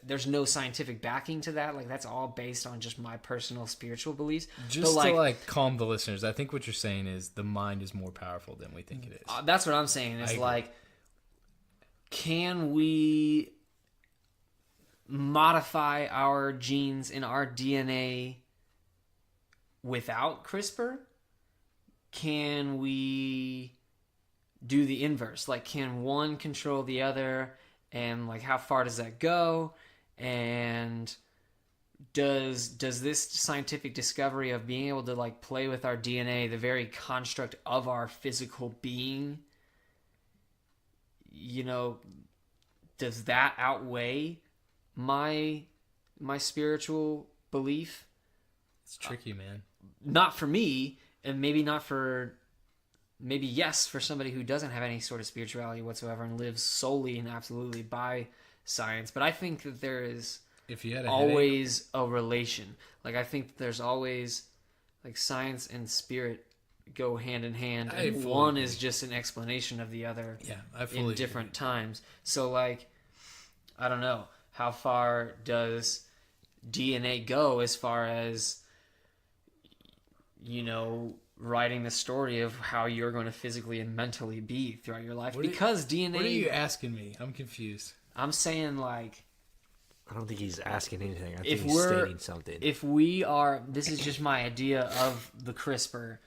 there's no scientific backing to that. Like, that's all based on just my personal spiritual beliefs. Just but to like calm the listeners, I think what you're saying is the mind is more powerful than we think it is. That's what I'm saying. Is agree. like, can we modify our genes in our DNA without CRISPR? Can we do the inverse? Like, can one control the other? And like, how far does that go? And does this scientific discovery of being able to like play with our DNA, the very construct of our physical being, does that outweigh my spiritual belief? It's tricky, man. Not for me, and maybe not for yes for somebody who doesn't have any sort of spirituality whatsoever and lives solely and absolutely by science. But I think that there is If you had a always a relation. Like, I think that there's always like science and spirit go hand in hand, I and fully one agree. is just an explanation of the other. Yeah, I in fully different times. So, like, I don't know, how far does DNA go as far as writing the story of how you're going to physically and mentally be throughout your life. What are- Because DNA. What are you asking me? I'm confused. I'm saying, like, I don't think he's asking anything. I think if he's we're stating something. if we are, this is just my idea of the CRISPR.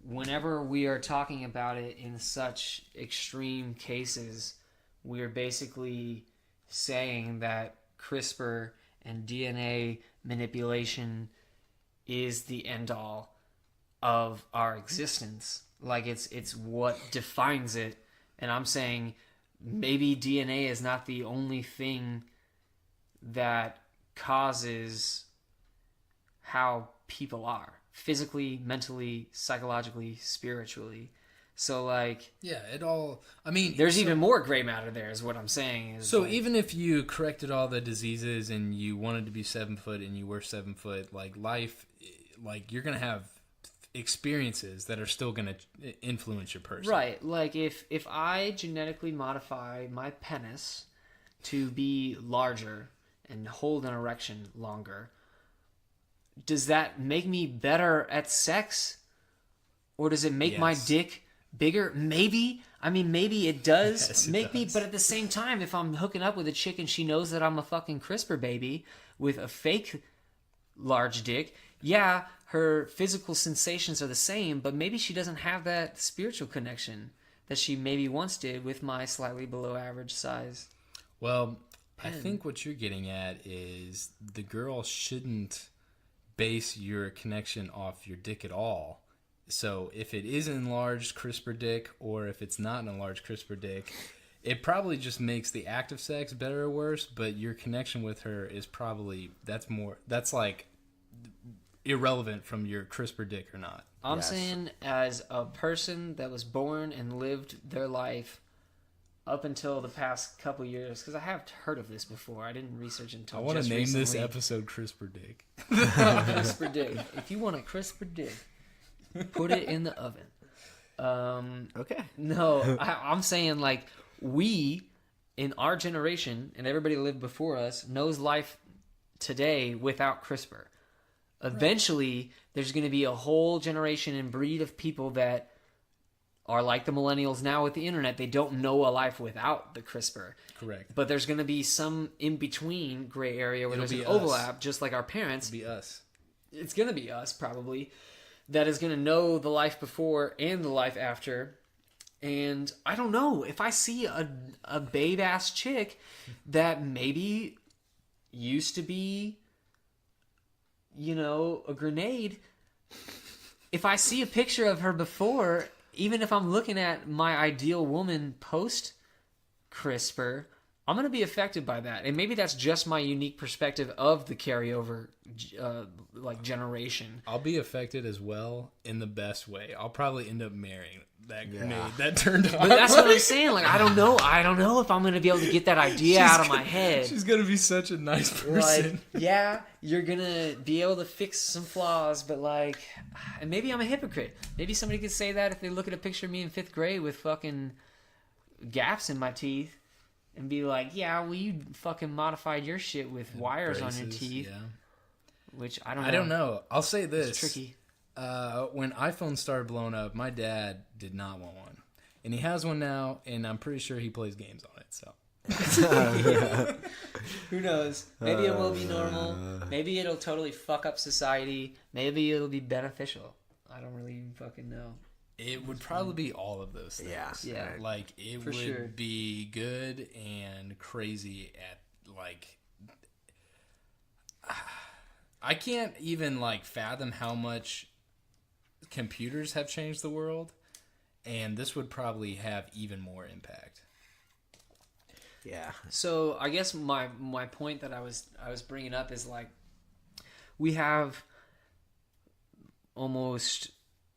Whenever we are talking about it in such extreme cases, we are basically saying that CRISPR and DNA manipulation is the end all of our existence. Like, it's what defines it. And I'm saying maybe DNA is not the only thing that causes how people are physically, mentally, psychologically, spiritually. So, like, Yeah, it all. I mean, there's even more gray matter there, is what I'm saying. Is So like, even if you corrected all the diseases and you wanted to be 7 foot and you were 7 foot, like life, like you're gonna have experiences that are still gonna influence your person. right, like if I genetically modify my penis to be larger and hold an erection longer, does that make me better at sex? Or does it make my Yes. dick bigger? Maybe. I mean, maybe it does Yes, it make me, does. but at the same time, if I'm hooking up with a chick and she knows that I'm a fucking CRISPR baby with a fake large dick, yeah, her physical sensations are the same, but maybe she doesn't have that spiritual connection that she maybe once did with my slightly below average size. Well, I think what you're getting at is the girl shouldn't base your connection off your dick at all. So if it is an enlarged CRISPR dick or if it's not an enlarged CRISPR dick, it probably just makes the act of sex better or worse, but your connection with her is probably, that's like irrelevant from your CRISPR dick or not. I'm Yes. saying, as a person that was born and lived their life up until the past couple years, because I have heard of this before. I didn't research it until I want to just name this recently. episode CRISPR dick. CRISPR dick. If you want a CRISPR dick, put it in the oven. Okay. No, I'm saying, like, we in our generation and everybody that lived before us knows life today without CRISPR. Eventually, there's going to be a whole generation and breed of people that are like the millennials now with the internet. They don't know a life without the CRISPR. Correct. But there's going to be some in-between gray area where It'll there's an be us. overlap, just like our parents. Be us. It's going to be us, probably, that is going to know the life before and the life after. And I don't know, if I see a babe-ass chick that maybe used to be, you know, a grenade, if I see a picture of her before, even if I'm looking at my ideal woman post CRISPR, I'm going to be affected by that. And maybe that's just my unique perspective of the carryover like generation. I'll be affected as well in the best way. I'll probably end up marrying that Yeah. grenade that turned on. But that's what I'm saying. Like, I don't know if I'm going to be able to get that idea out of my head. She's gonna be such a nice person. Like, yeah, you're gonna be able to fix some flaws, but like, and maybe I'm a hypocrite. Maybe somebody could say that if they look at a picture of me in 5th grade with fucking gaps in my teeth and be like, yeah, well, you fucking modified your shit with wires on your Braces, teeth, Yeah. which I don't know. I don't know. I'll say this. It's tricky. When iPhone started blowing up, my dad did not want one, and he has one now, and I'm pretty sure he plays games on it. So Who knows? Maybe it will be normal. Maybe it'll totally fuck up society. Maybe it'll be beneficial. I don't really fucking know. it would probably be all of those things. Yeah. Yeah. Like it For would sure. be good and crazy at like. I can't even like fathom how much computers have changed the world, and this would probably have even more impact. Yeah. So I guess my point that I was bringing up is like we have almost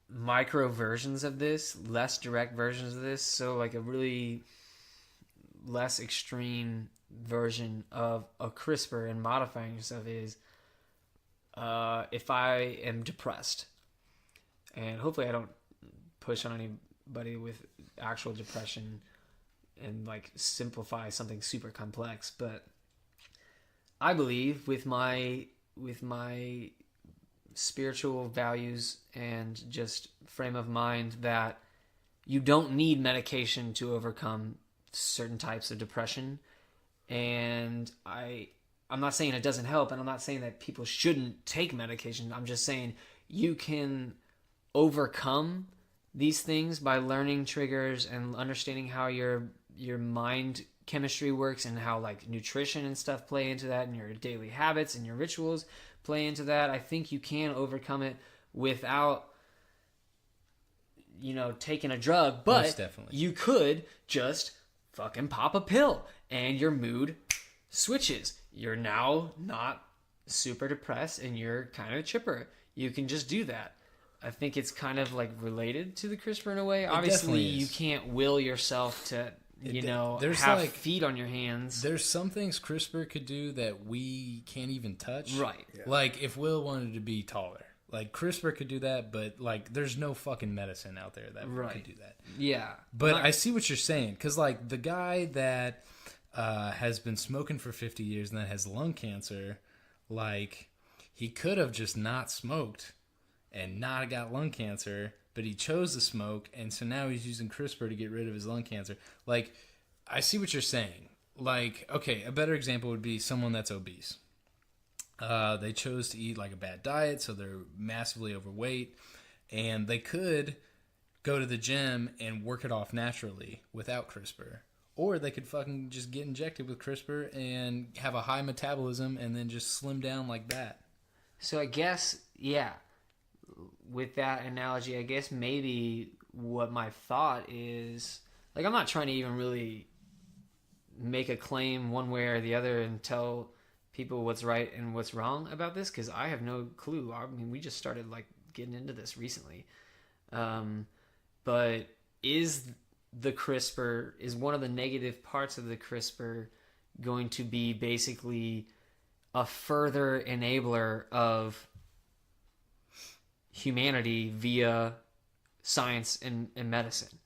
micro versions of this, less direct versions of this. So like a really less extreme version of a CRISPR and modifying yourself is if I am depressed, and hopefully I don't push on anybody with actual depression and like simplify something super complex, but I believe with my spiritual values and just frame of mind that you don't need medication to overcome certain types of depression. And I'm not saying it doesn't help, and I'm not saying that people shouldn't take medication. I'm just saying you can overcome these things by learning triggers and understanding how your mind chemistry works, and how like nutrition and stuff play into that, and your daily habits and your rituals play into that. I think you can overcome it without taking a drug, but Most definitely. you could just fucking pop a pill and your mood switches. You're now not super depressed and you're kind of chipper. You can just do that. I think it's kind of like related to the CRISPR in a way. Obviously, definitely you is. can't will yourself to, there's have like- feet on your hands. There's some things CRISPR could do that we can't even touch. Right. Yeah. Like if Will wanted to be taller, like CRISPR could do that, but like there's no fucking medicine out there that Right. could do that. Yeah. But I see what you're saying, because like the guy that has been smoking for 50 years and then has lung cancer, like he could have just not smoked and not got lung cancer, but he chose to smoke, and so now he's using CRISPR to get rid of his lung cancer. Like, I see what you're saying. Like, okay, a better example would be someone that's obese. They chose to eat like a bad diet, so they're massively overweight, and they could go to the gym and work it off naturally without CRISPR. Or they could fucking just get injected with CRISPR and have a high metabolism and then just slim down like that. So I guess, yeah, with that analogy, I guess maybe what my thought is, like, I'm not trying to even really make a claim one way or the other and tell people what's right and what's wrong about this, because I have no clue. I mean, we just started like getting into this recently. But is one of the negative parts of the CRISPR going to be basically a further enabler of humanity via science and medicine?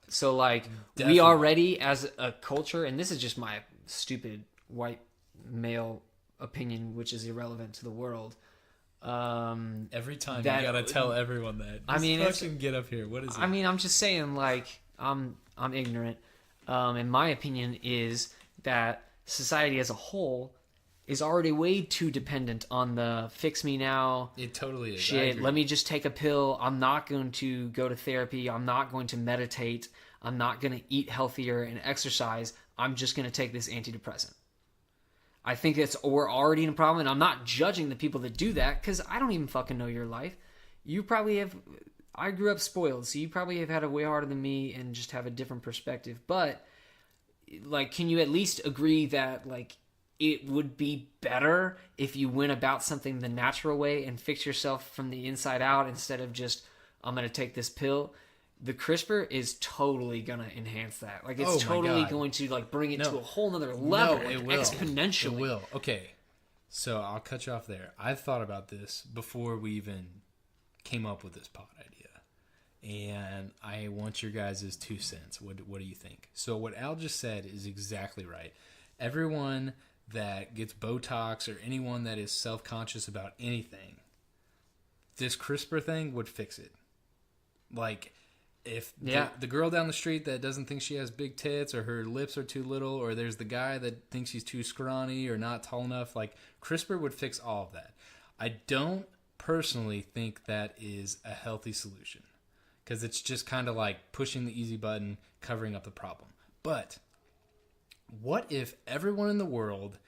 So like Definitely. we already as a culture, and this is just my stupid white male opinion, which is irrelevant to the world. Every time That- you gotta tell everyone that. I mean, it's- fucking get up here. What is it? I mean, I'm just saying, like, I'm ignorant. And my opinion is that society as a whole is already way too dependent on the fix me now it totally is. I shit. agree. Let me just take a pill. I'm not going to go to therapy. I'm not going to meditate. I'm not going to eat healthier and exercise. I'm just going to take this antidepressant. I think we're already in a problem, and I'm not judging the people that do that, because I don't even fucking know your life. You probably have. I grew up spoiled, so you probably have had it way harder than me and just have a different perspective. But like, can you at least agree that like it would be better if you went about something the natural way and fix yourself from the inside out instead of just, I'm going to take this pill? The CRISPR is totally going to enhance that. Like, it's Oh my totally God. going to like bring it No. to a whole nother level, No, like, it will. exponentially. It will. Okay, so I'll cut you off there. I've thought about this before we even came up with this pod idea, and I want your guys' 2 cents. What do you think? So what Al just said is exactly right. Everyone that gets Botox or anyone that is self-conscious about anything, this CRISPR thing would fix it. Like, if the girl down the street that doesn't think she has big tits, or her lips are too little, or there's the guy that thinks he's too scrawny or not tall enough, like, CRISPR would fix all of that. I don't personally think that is a healthy solution, because it's just kind of like pushing the easy button, covering up the problem. But what if everyone in the world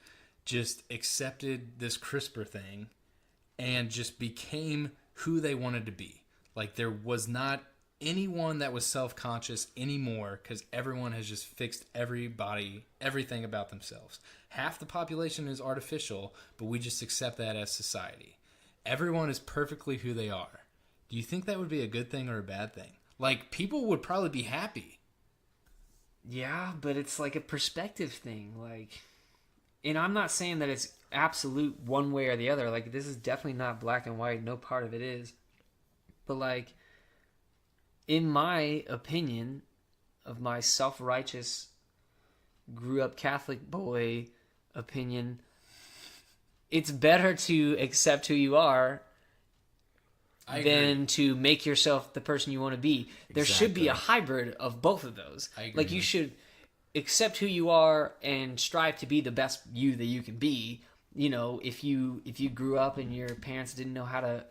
just accepted this CRISPR thing and just became who they wanted to be? Like, there was not anyone that was self-conscious anymore, because everyone has just fixed everything about themselves. Half the population is artificial, but we just accept that as society. Everyone is perfectly who they are. Do you think that would be a good thing or a bad thing? Like, people would probably be happy. Yeah, but it's like a perspective thing. Like, and I'm not saying that it's absolute one way or the other. Like, this is definitely not black and white. No part of it is. But like, in my opinion, of my self-righteous, grew up Catholic boy opinion, it's better to accept who you are I agree. than to make yourself the person you want to be. There should be a hybrid of both of those. I agree. Like you should accept who you are and strive to be the best you that you can be. You know, if you grew up and your parents didn't know how to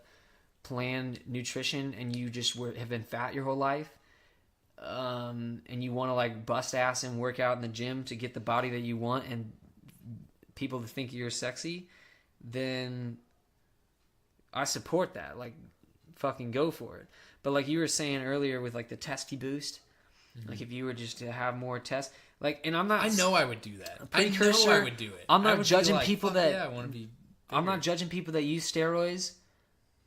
plan nutrition and you just have been fat your whole life, and you want to like bust ass and work out in the gym to get the body that you want and people to think you're sexy, then I support that. Like, fucking go for it. But like you were saying earlier with like the testy boost, like if you were just to have more tests, like, and I'm not. I know I would do that. I know precursor. I would do it. I'm I not would be judging like, people "Fuck that. yeah, I want to be. I'm bigger." not judging people that use steroids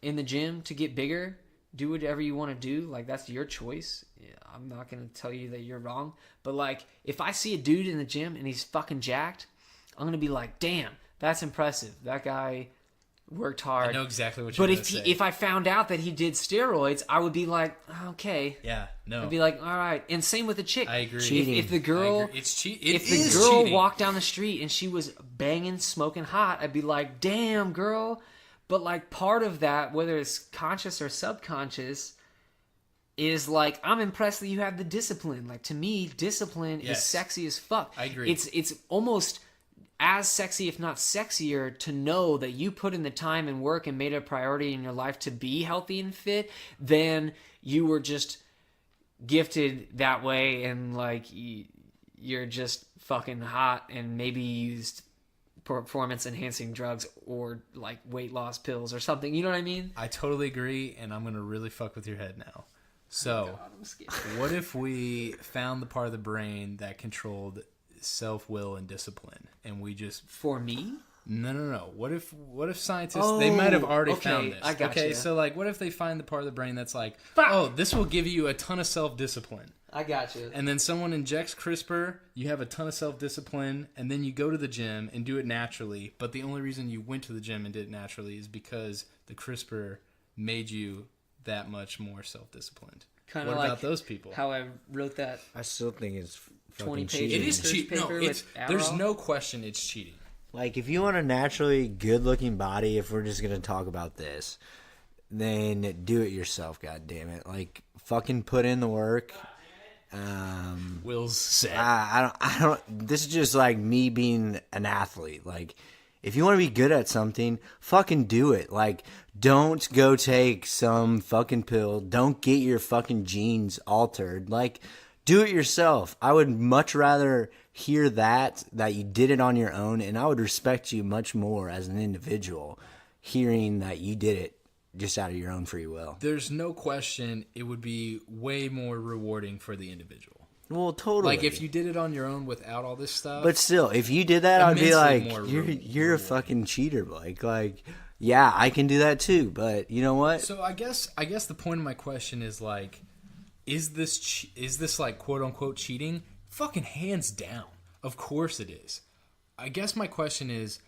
in the gym to get bigger. Do whatever you want to do. Like, that's your choice. Yeah, I'm not going to tell you that you're wrong. But, like, if I see a dude in the gym and he's fucking jacked, I'm going to be like, damn, that's impressive. That guy worked hard. I know exactly what you're But going to say. if I found out that he did steroids, I would be like, okay. Yeah, no. I'd be like, all right. And same with the chick. I agree. Cheating. If the I girl... agree. It's If the girl walked down the street and she was banging, smoking hot, I'd be like, damn, girl. But, like, part of that, whether it's conscious or subconscious, is, like, I'm impressed that you have the discipline. Like, to me, discipline is Yes. sexy as fuck. I agree. It's almost as sexy, if not sexier, to know that you put in the time and work and made it a priority in your life to be healthy and fit than you were just gifted that way and, like, you're just fucking hot and maybe used performance enhancing drugs or like weight loss pills or something. You know what I mean? I totally agree, and I'm going to really fuck with your head now. So, what if we found the part of the brain that controlled self-will and discipline, and we just... For me? No. What if scientists, they might have already okay, found this. I gotcha. Okay, so like, what if they find the part of the brain that's like, Fuck. oh, this will give you a ton of self-discipline. I got you. And then someone injects CRISPR, you have a ton of self-discipline, and then you go to the gym and do it naturally. But the only reason you went to the gym and did it naturally is because the CRISPR made you that much more self-disciplined. Kinda What like about those people? How I wrote that. I still think it's 20 fucking pages. cheating. It is Research cheating. No, paper it's, with there's Adderall? no question it's cheating. Like, if you want a naturally good-looking body, if we're just gonna talk about this, then do it yourself. God damn it! Like, fucking put in the work. Will's set. I don't. This is just like me being an athlete. Like, if you want to be good at something, fucking do it. Like, don't go take some fucking pill. Don't get your fucking genes altered. Like, do it yourself. I would much rather hear that you did it on your own, and I would respect you much more as an individual hearing that you did it just out of your own free will. There's no question it would be way more rewarding for the individual. Well, totally. Like, if you did it on your own without all this stuff. But still, if you did that, I'd be Immensely like, more you're a fucking cheater, Blake. Like, yeah, I can do that too, but you know what? So I guess the point of my question is like, is this like quote unquote cheating? Fucking hands down, of course it is. I guess my question is,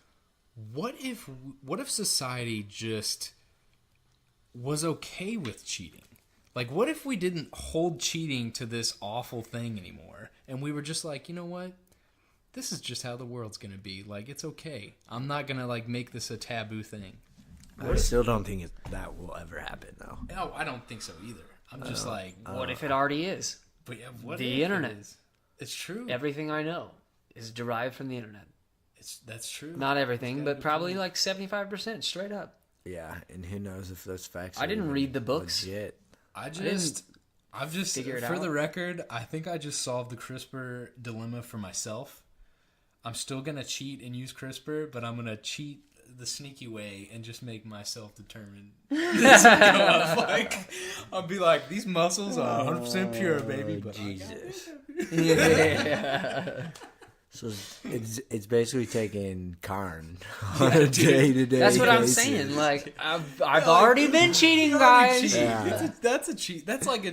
what if society just was okay with cheating? Like, what if we didn't hold cheating to this awful thing anymore, and we were just like, you know what? This is just how the world's gonna be. Like, it's okay. I'm not gonna like make this a taboo thing. I still don't think that will ever happen, though. No, I don't think so either. I'm just like, What if it already is? but yeah, what The if it internet. is? It's true. Everything I know is derived from the internet. That's true. Not everything, but probably like 75% straight up. Yeah, and who knows if those facts I are didn't even read the books. Legit. I've just figure it for out. the record, I think I just solved the CRISPR dilemma for myself. I'm still gonna cheat and use CRISPR, but I'm gonna cheat the sneaky way and just make myself determined. This will go up. Like, I'll be like, these muscles are 100% pure, baby. But Jesus. Yeah. So it's basically taking Karn on a day-to-day That's what I'm basis. saying. Like, I've already been cheating, guys. Yeah. That's a cheat. That's like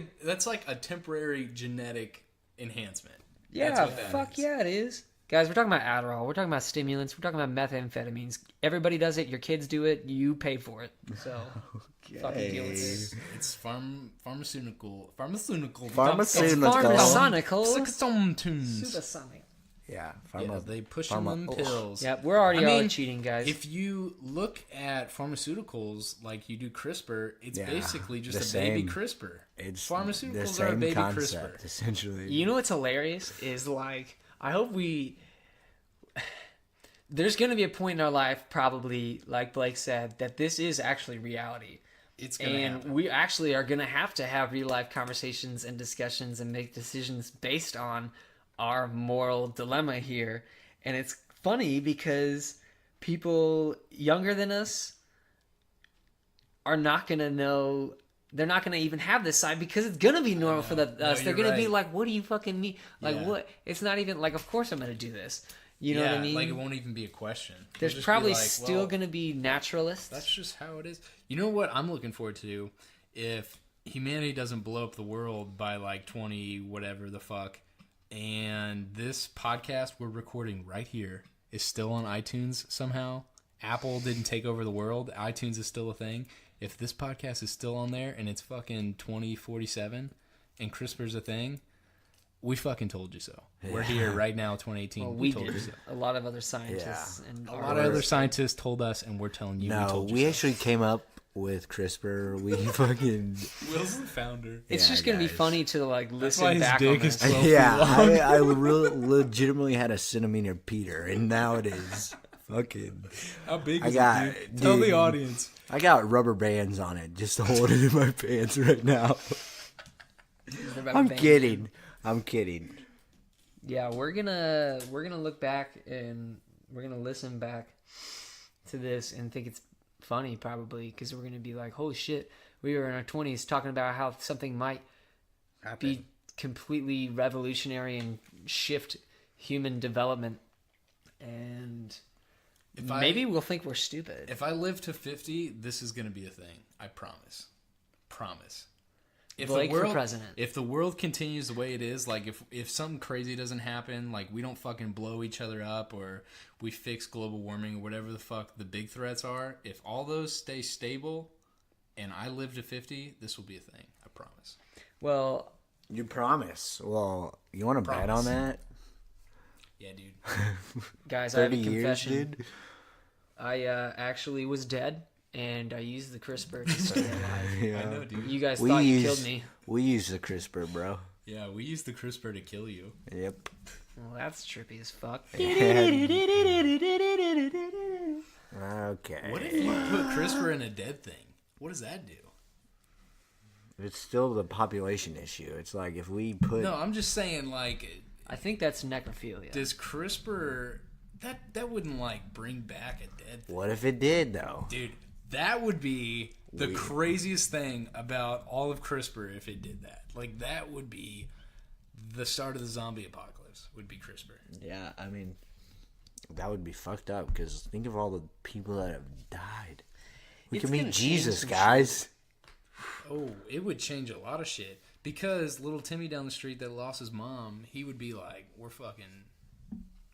a temporary genetic enhancement. Yeah, That's what that fuck is. yeah, it is. Guys, we're talking about Adderall. We're talking about stimulants. We're talking about methamphetamines. Everybody does it. Your kids do it. You pay for it. So, fucking deal with it. It's pharmaceutical. Pharmaceutical. It's pharmaceutical. Supersonic. Supersonic. Yeah, Yeah, they push them pharma- pills. Yeah, we're already I all mean, cheating, guys. If you look at pharmaceuticals like you do CRISPR, it's Yeah, basically just the a baby same. CRISPR. It's Pharmaceuticals the are a same baby concept, CRISPR. essentially. You know what's hilarious is like I hope we. There's going to be a point in our life, probably like Blake said, that this is actually reality. It's gonna And happen. we actually are going to have real life conversations and discussions and make decisions based on our moral dilemma here. And it's funny because people younger than us are not going to know. They're not going to even have this side because it's going to be normal for us. They're you're going to be right. like, what do you fucking mean? Like, Yeah. what? It's not even like, of course I'm going to do this. You know yeah, what I mean? like it won't even be a question. It'll There's just be probably like, still well, going to be naturalists. That's just how it is. You know what I'm looking forward to? If humanity doesn't blow up the world by like 20 whatever the fuck, and this podcast we're recording right here is still on iTunes somehow. Apple didn't take over the world. iTunes is still a thing. If this podcast is still on there and it's fucking 2047 and CRISPR's a thing, we fucking told you so. We're here right now, 2018. Well, we we told did. you so. A lot of other scientists and A lot of other scientists told us, and we're telling you. we No, told you we so. actually came up with CRISPR. We fucking Will's the founder. It's Yeah, just gonna be guys. funny to like why listen his back dick on is this. 12 yeah. feet long. I legitimately had a centimeter Peter, and now it is fucking. How big I is got- it, dude? Tell dude. the audience. I got rubber bands on it just to hold it in my pants right now. I'm kidding. I'm kidding. Yeah, we're gonna look back and we're gonna listen back to this and think it's funny probably because we're gonna be like, holy shit, we were in our 20s talking about how something might be completely revolutionary and shift human development, and maybe we'll think we're stupid. If I live to 50, this is going to be a thing. I promise. Promise. If Blake for president. If the world continues the way it is, like if something crazy doesn't happen, like we don't fucking blow each other up or we fix global warming or whatever the fuck the big threats are, if all those stay stable and I live to 50, this will be a thing. I promise. Well, You promise. Well, you want to bet on Promise. that? Yeah, dude. guys, I have a 30 years, confession. dude. I actually was dead, and I used the CRISPR to stay alive. Yeah. I know, dude. You guys thought you killed me. We use the CRISPR, bro. Yeah, we use the CRISPR to kill you. Yep. Well, that's trippy as fuck. Okay. What if you put CRISPR in a dead thing? What does that do? It's still the population issue. It's like if we put. No, I'm just saying, like, I think that's necrophilia. does CRISPR that wouldn't like bring back a dead thing? What if it did though? Dude, that would be the craziest thing about all of CRISPR if it did that. Like that would be the start of the zombie apocalypse. Would be CRISPR. Yeah, I mean, that would be fucked up because think of all the people that have died. We It's can meet gonna Jesus, change some guys. Oh, it would change a lot of shit because little Timmy down the street that lost his mom, he would be like, "We're fucking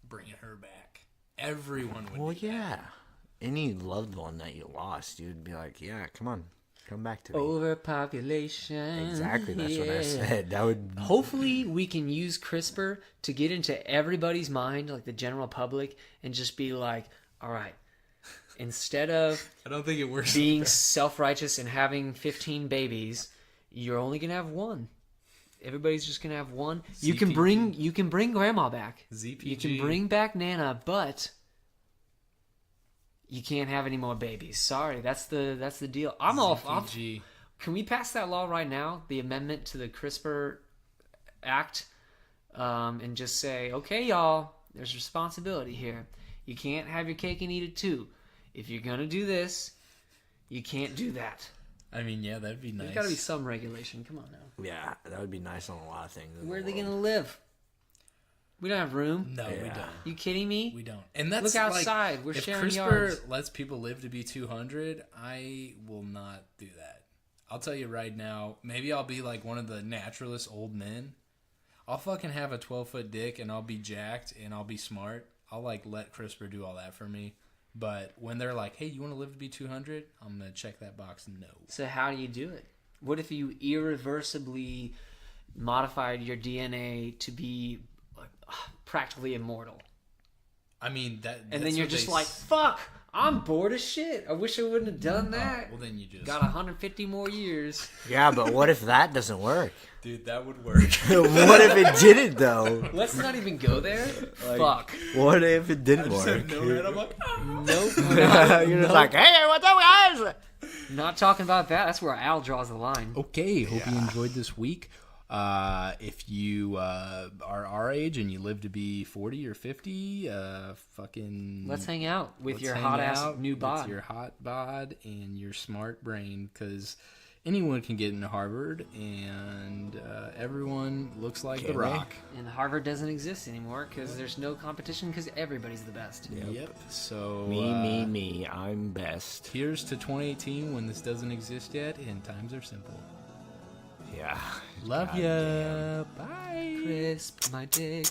bringing her back." Everyone would. Well, do that. yeah. Any loved one that you lost, you'd be like, yeah, come on, come back to me. Overpopulation. Exactly, that's what I Yeah. said. That would. Hopefully, we can use CRISPR to get into everybody's mind, like the general public, and just be like, all right, instead of I don't think it works. being self-righteous and having 15 babies, you're only gonna have one. Everybody's just gonna have one. You can bring grandma back. ZPG. You can bring back Nana, but you can't have any more babies. Sorry, that's the deal. I'm off. ZPG. Can we pass that law right now? The amendment to the CRISPR Act, and just say, okay, y'all, there's responsibility here. You can't have your cake and eat it too. If you're gonna do this, you can't do that. I mean, yeah, that'd be nice. There's got to be some regulation. Come on now. Yeah, that would be nice on a lot of things. in Where are the they world. gonna live? We don't have room. No, we Yeah. don't. You kidding me? We don't. And that's Look outside. Like, We're if sharing CRISPR yards. lets people live to be 200, I will not do that. I'll tell you right now. Maybe I'll be like one of the naturalist old men. I'll fucking have a 12-foot dick and I'll be jacked and I'll be smart. I'll like let CRISPR do all that for me. But when they're like, "Hey, you want to live to be 200?" I'm gonna check that box. No. So how do you do it? What if you irreversibly modified your DNA to be like, practically immortal. I mean that. And then you're just like, fuck, I'm bored as shit. I wish I wouldn't have done that. well, then you just Got 150 more years. Yeah, but what if that doesn't work? dude, that would work. What if it didn't though? Let's not even go there. Fuck. What if it didn't work? I'm like, Nope. You're just like, hey, what's up, guys? Not talking about that. That's where Al draws the line. okay, hope you enjoyed this week. If you are our age and you live to be 40 or 50, fucking Let's hang out with let's your hang hot ass out new with bod. your hot bod and your smart brain, because anyone can get into Harvard, and everyone looks like The Can they? Rock. And Harvard doesn't exist anymore because there's no competition because everybody's the best. Yep. So Me. I'm best. Here's to 2018 when this doesn't exist yet, and times are simple. Yeah. Love ya. Bye. Crisp my dick.